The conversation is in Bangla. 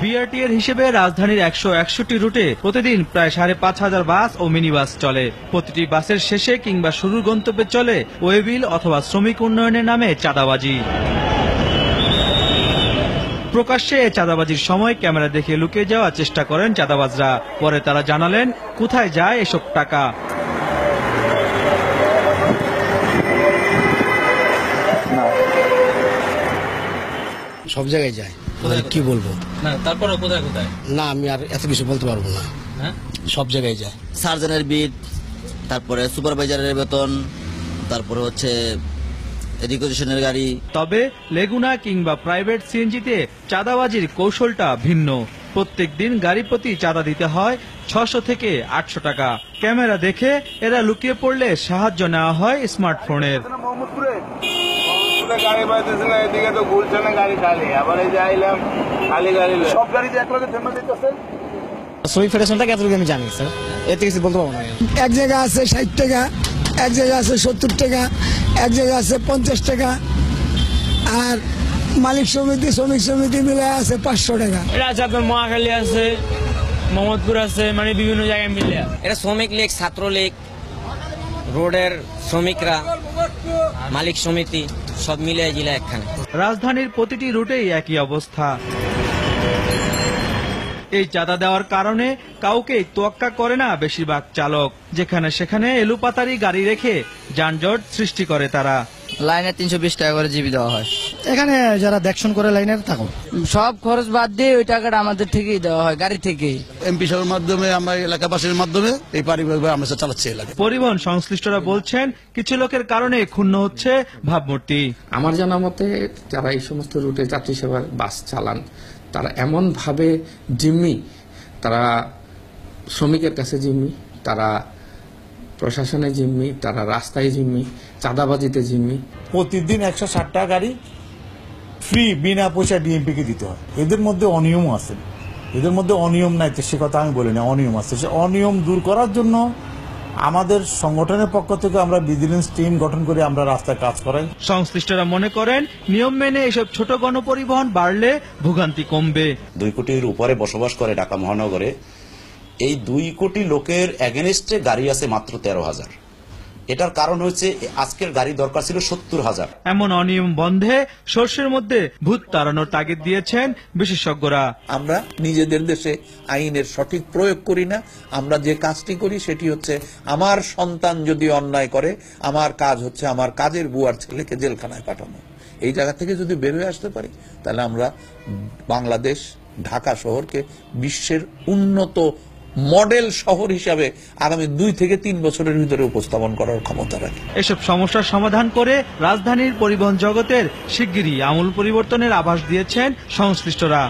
বিআরটি এর হিসেবে রাজধানীর 161টি রুটে প্রতিদিন প্রায় 5,500 বাস ও মিনি বাস চলে। প্রতিটি বাসের শেষে কিংবা শুরুর গন্তব্যে চলে ওয়েবিল অথবা শ্রমিক উন্নয়নের নামে চাঁদাবাজি। প্রকাশ্যে চাঁদাবাজির সময় ক্যামেরা দেখে লুকিয়ে যাওয়ার চেষ্টা করেন চাঁদাবাজরা। পরে তারা জানালেন কোথায় যায় এসব টাকা। সব জায়গায় যায়, কি বলবো না, তারপরে কোথায় কোথায় না, আমি আর এত কিছু বলতে পারবো না। সব জায়গায় যায়। সার্জনের বিট, তারপরে সুপারভাইজারের বেতন, তারপরে হচ্ছে রিকোজিশনের গাড়ি। তবে লেগুনা কিংবা প্রাইভেট সিএনজিতে চাঁদাবাজির কৌশলটা ভিন্ন। প্রত্যেক দিন গাড়ি প্রতি চাঁদা দিতে হয় 600 থেকে 800 টাকা। ক্যামেরা দেখে এরা লুকিয়ে পড়লে সাহায্য নেওয়া হয় স্মার্টফোনের। গাড়ি পাইতেছে না, এদিকে তো গুলশানে গাড়ি খালি, আবার এই যে আইলাম খালি গাড়ি, সব গাড়িতে এক লগে থেমে দিতেছে। শ্রমিক ফেডারেশনটাকে এতটুকু আমি জানি স্যার, এতে কিছু বলতে পারবো না। এক জায়গা আছে 60 টাকা, এক জায়গা আছে 70 টাকা, এক জায়গা আছে 50 টাকা, আর মালিক সমিতি শ্রমিক সমিতি মিলে আছে 500 টাকা। এটা আছে আপনার মহাখালী আছে, মোহাম্মদপুর আছে, মানে বিভিন্ন জায়গায় মিলে। এটা শ্রমিক লীগ, ছাত্র লীগ, রোডের শ্রমিকরা, মালিক সমিতি সব মিলে জিলা একখানে। রাজধানীর প্রতিটি রুটেই একই অবস্থা। এই চাঁদা দেওয়ার কারণে কাউকে তোয়াক্কা করে না বেশিরভাগ চালক। যেখানে সেখানে এলুপাতারি গাড়ি রেখে যানজট সৃষ্টি করে তারা। লাইনে 320 টাকা করে জিবি দেওয়া হয়। এখানে যারা দেখশন করে লাইনের থাকো, সব খরচ বাদ দিয়ে ওই টাকাটা আমাদের থেকেই দেওয়া হয়, গাড়ি থেকেই। এমপি সাহেবের মাধ্যমে, আমরা এলাকাবাসীর মাধ্যমে এই পারিবারিকভাবে আমরা চালাচ্ছি এলাকা। পরিবহন সংশ্লিষ্টরা বলছেন কিছু লোকের কারণে ক্ষুণ্ণ হচ্ছে ভাবমূর্তি। আমার জানা মতে যারা এই সমস্ত রুটে যাত্রী সেবার বাস চালান তারা এমন ভাবে জিম্মি, তারা শ্রমিকের কাছে জিম্মি, তারা প্রশাসনে জিম্মি, তারা রাস্তায় জিম্মি, চাঁদাবাজিতে জিম্মি। প্রতিদিন 160 টাকা গাড়ি ফ্রি বিনা পয়সা ডিএমপি কে দিতে হয়। এদের মধ্যে অনিয়ম আছে, এদের মধ্যে অনিয়ম নাই সে কথা আমি বলি না, অনিয়ম আছে। সে অনিয়ম দূর করার জন্য আমাদের সংগঠনের পক্ষ থেকে আমরা ভিজিলেন্স টিম গঠন করে আমরা রাস্তায় কাজ করাই। সংশ্লিষ্টরা মনে করেন নিয়ম মেনে এসব ছোট গণপরিবহন বাড়লে ভোগান্তি কমবে। 2 কোটির উপরে বসবাস করে ঢাকা মহানগরে। এই 2 কোটি লোকের এগেনস্টে গাড়ি আছে মাত্র 13,000। এটার কারণ হচ্ছে আজকের গাড়ি দরকার ছিল 70,000। এমন অনিয়ম বন্ধে সর্ষের মধ্যে ভূত তাড়ানোর তাগিদ দিয়েছেন বিশেষজ্ঞরা। আমরা নিজেদের দেশে আইনের সঠিক প্রয়োগ করি না। আমরা যে কাজটি করি সেটি হচ্ছে, আমার সন্তান যদি অন্যায় করে, আমার কাজ হচ্ছে আমার কাজের বুয়ার ছেলেকে জেলখানায় পাঠানো। এই জায়গা থেকে যদি বের হয়ে আসতে পারি তাহলে আমরা বাংলাদেশ, ঢাকা শহরকে বিশ্বের উন্নত মডেল শহর হিসাবে আগামী 2 থেকে 3 বছরের ভিতরে উপস্থাপন করার ক্ষমতা রাখে। এসব সমস্যার সমাধান করে রাজধানীর পরিবহন জগতের শিগগিরই আমূল পরিবর্তনের আভাস দিয়েছেন সংশ্লিষ্টরা।